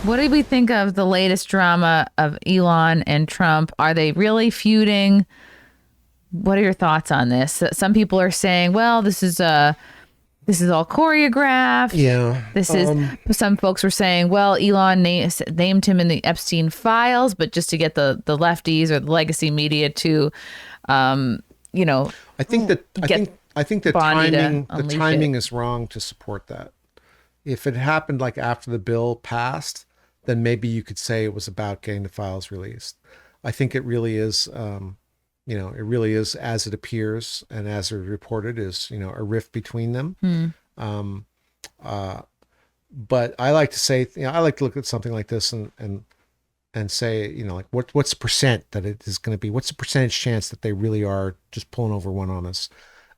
What did we think of the latest drama of Elon and Trump? Are they really feuding? What are your thoughts on this? Some people are saying, well, this is all choreographed. Yeah. This is some folks were saying, well, Elon named him in the Epstein files, but just to get the lefties or the legacy media to, you know, I think the Bonnie to timing unleash it. is wrong to support that. If it happened like after the bill passed, then maybe you could say it was about getting the files released. I think it really is, it really is as it appears and as it reported is, a rift between them. But I like to say, I like to look at something like this and say, like what's the percent that it is going to be? What's the percentage chance that they really are just pulling over one on us?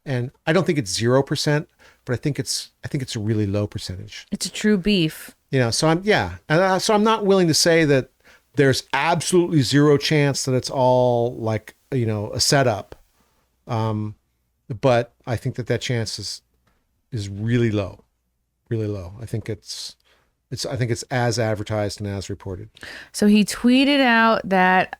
And I don't think it's 0%, but I think it's a really low percentage. It's a true beef. So I'm not willing to say that there's absolutely zero chance that it's all like, a setup. But I think that chance is really low, really low. I think it's as advertised and as reported. So he tweeted out that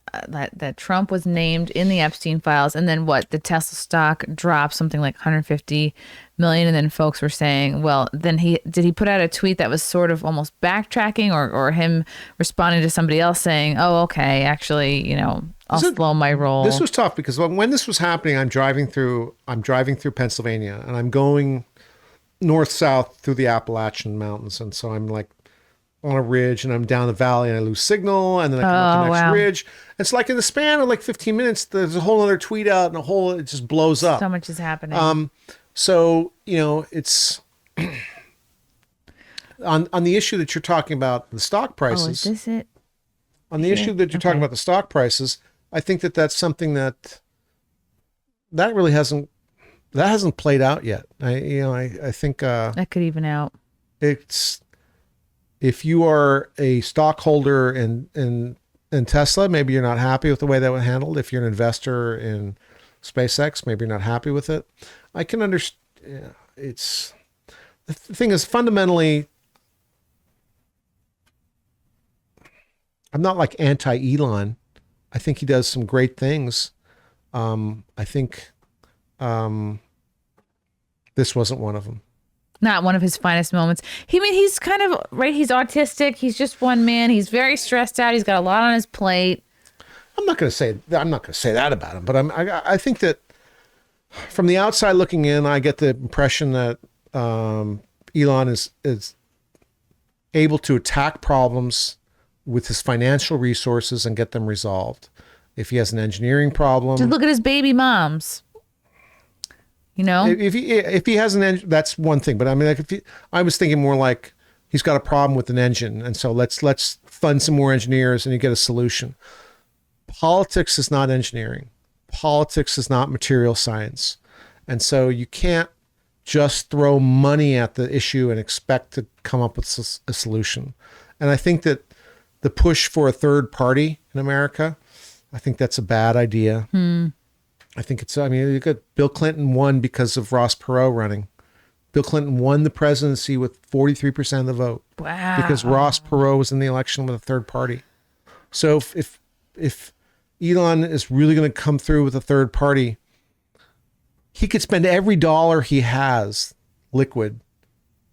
Trump was named in the Epstein files, and then the Tesla stock dropped something like 150 million, and then folks were saying, well, then he put out a tweet that was sort of almost backtracking, or him responding to somebody else saying, oh, okay, actually, I'll slow my roll. This was tough because when this was happening, I'm driving through Pennsylvania, and I'm going north south through the Appalachian Mountains, and so I'm like on a ridge, and I'm down the valley, and I lose signal, and then I come up the next ridge. It's like in the span of like 15 minutes, there's a whole other tweet out, and it just blows up. So much is happening. So it's on the issue that you're talking about, the stock prices. Oh, is this it? On the issue that you're talking about, the stock prices, I think that's something that really hasn't played out yet. I think that could even out. It's if you are a stockholder in Tesla, maybe you're not happy with the way that was handled. If you're an investor in SpaceX, maybe you're not happy with it. I can understand. It's the thing is fundamentally, I'm not like anti-Elon. I think he does some great things. I think this wasn't one of them. Not one of his finest moments. He's kind of right. He's autistic. He's just one man. He's very stressed out. He's got a lot on his plate. I'm not going to say that about him, but I think that from the outside looking in, I get the impression that Elon is able to attack problems with his financial resources and get them resolved. If he has an engineering problem, just look at his baby moms. If he has an engine, that's one thing. But I mean, I was thinking more like he's got a problem with an engine, and so let's fund some more engineers, and you get a solution. Politics is not engineering. Politics is not material science, and so you can't just throw money at the issue and expect to come up with a solution. And I think that the push for a third party in America, I think that's a bad idea. I think you got Bill Clinton won because of Ross Perot running. Bill Clinton won the presidency with 43% of the vote. Wow. Because Ross Perot was in the election with a third party. So if Elon is really going to come through with a third party, he could spend every dollar he has liquid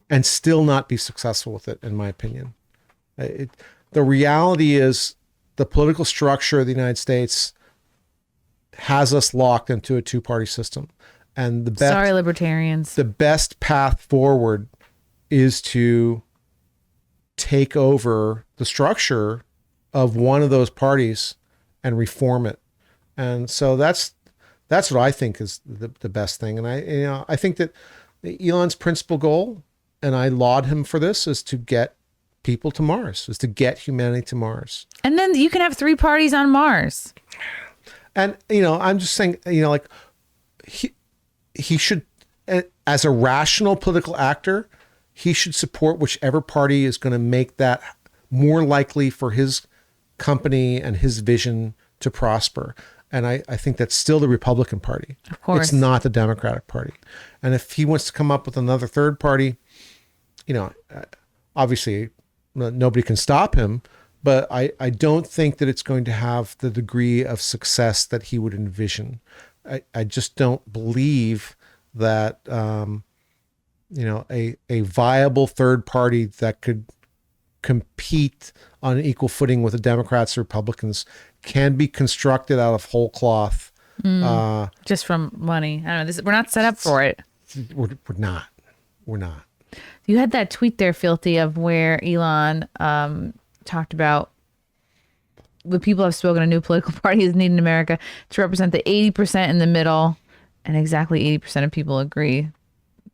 and still not be successful with it, in my opinion. The reality is the political structure of the United States has us locked into a two-party system. And sorry, libertarians. The best path forward is to take over the structure of one of those parties and reform it. And so that's what I think is the best thing. And I think that Elon's principal goal, and I laud him for this, is to get people to Mars, is to get humanity to Mars. And then you can have three parties on Mars. And, I'm just saying, like he should, as a rational political actor, he should support whichever party is going to make that more likely for his company and his vision to prosper. And I think that's still the Republican Party. Of course. It's not the Democratic Party. And if he wants to come up with another third party, obviously nobody can stop him. But I don't think that it's going to have the degree of success that he would envision. I just don't believe that, a viable third party that could compete on an equal footing with the Democrats or Republicans can be constructed out of whole cloth. Just from money. I don't know. We're not set up for it. We're not. We're not. You had that tweet there, Filthy, of where Elon talked about the people have spoken, a new political party is needed in America to represent the 80% in the middle, and exactly 80% of people agree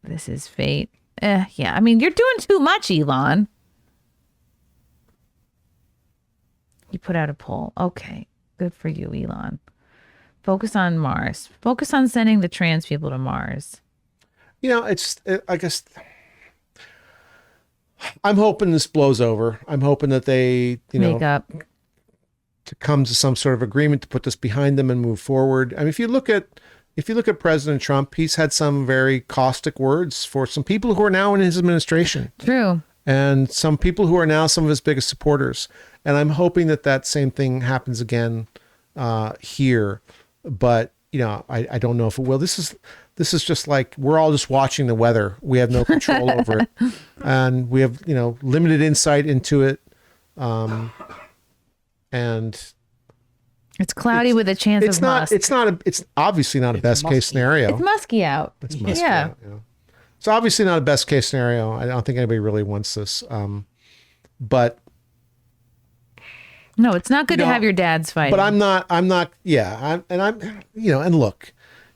this is fate. Yeah. I mean, you're doing too much, Elon. You put out a poll. Okay. Good for you, Elon. Focus on Mars. Focus on sending the trans people to Mars. I guess I'm hoping this blows over. I'm hoping that they, make up. To come to some sort of agreement to put this behind them and move forward. I mean, if you look at President Trump, he's had some very caustic words for some people who are now in his administration. True. And some people who are now some of his biggest supporters. And I'm hoping that same thing happens again here. But, I don't know if it will. This is just like, we're all just watching the weather. We have no control over it. And we have, limited insight into it. And it's cloudy with a chance of musk. It's obviously not a best case scenario. It's musky out. It's musky out. Yeah. It's obviously not a best case scenario. I don't think anybody really wants this. But no, it's not good to have your dads fighting. But I'm not. Yeah. And look,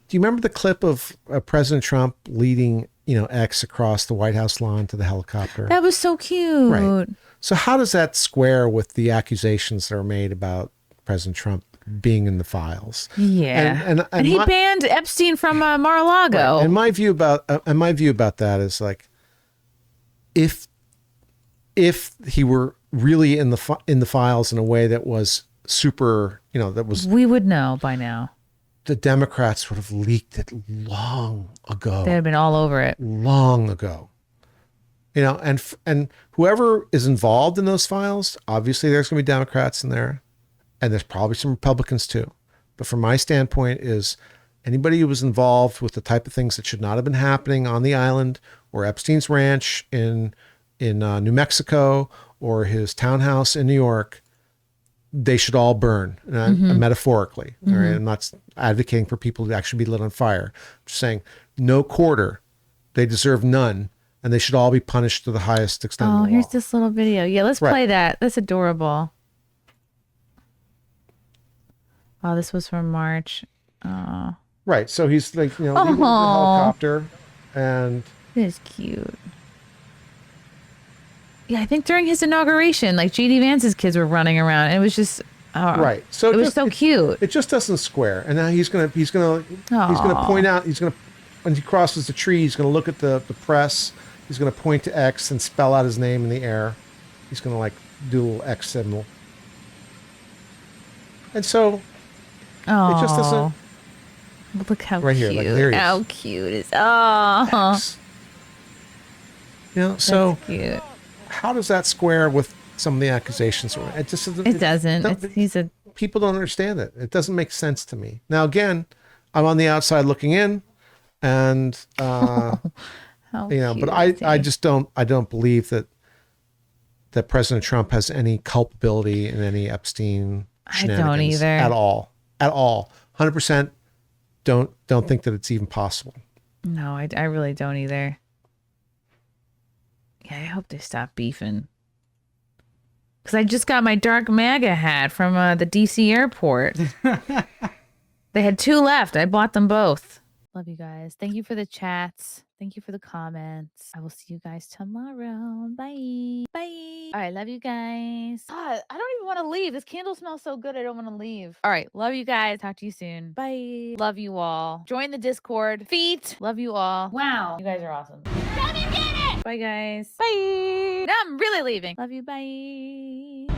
do you remember the clip of President Trump leading, X across the White House lawn to the helicopter? That was so cute. Right. So how does that square with the accusations that are made about President Trump being in the files? Yeah. And he banned Epstein from Mar-a-Lago. Right. And my view about that is like, if he were really in the files in a way that was super, we would know by now. The Democrats would have leaked it long ago. They'd have been all over it. Long ago. And whoever is involved in those files, obviously there's going to be Democrats in there, and there's probably some Republicans too. But from my standpoint is anybody who was involved with the type of things that should not have been happening on the island or Epstein's ranch in New Mexico or his townhouse in New York, they should all burn, metaphorically. All right? I'm not advocating for people to actually be lit on fire. I'm just saying no quarter. They deserve none. And they should all be punished to the highest extent of the law. Here's this little video. Yeah, let's play that. That's adorable. Oh, this was from March. Oh. Right. So he's like, leaving the helicopter, and it is cute. Yeah, I think during his inauguration, like J.D. Vance's kids were running around, and it was just right. So it was so cute. It just doesn't square. And now he's gonna point out. When he crosses the tree, he's gonna look at the press. He's going to point to X and spell out his name in the air. He's going to do a little X symbol. And so it just doesn't. Look how right cute. Here, there he is. How cute is X. So cute. How does that square with some of the accusations? It just doesn't. People don't understand it. It doesn't make sense to me. Now again, I'm on the outside looking in, and but I just don't believe that President Trump has any culpability in any Epstein shenanigans. I don't either. At all. 100% don't think that it's even possible. No, I really don't either. Yeah, I hope they stop beefing. Because I just got my dark MAGA hat from the DC airport. They had 2 left. I bought them both. Love you guys. Thank you for the chats. Thank you for the comments. I will see you guys tomorrow. Bye. Bye. All right. Love you guys. God, I don't even want to leave. This candle smells so good. I don't want to leave. All right. Love you guys. Talk to you soon. Bye. Love you all. Join the Discord. Feet. Love you all. Wow. You guys are awesome. Come and get it. Bye, guys. Bye. Now I'm really leaving. Love you. Bye.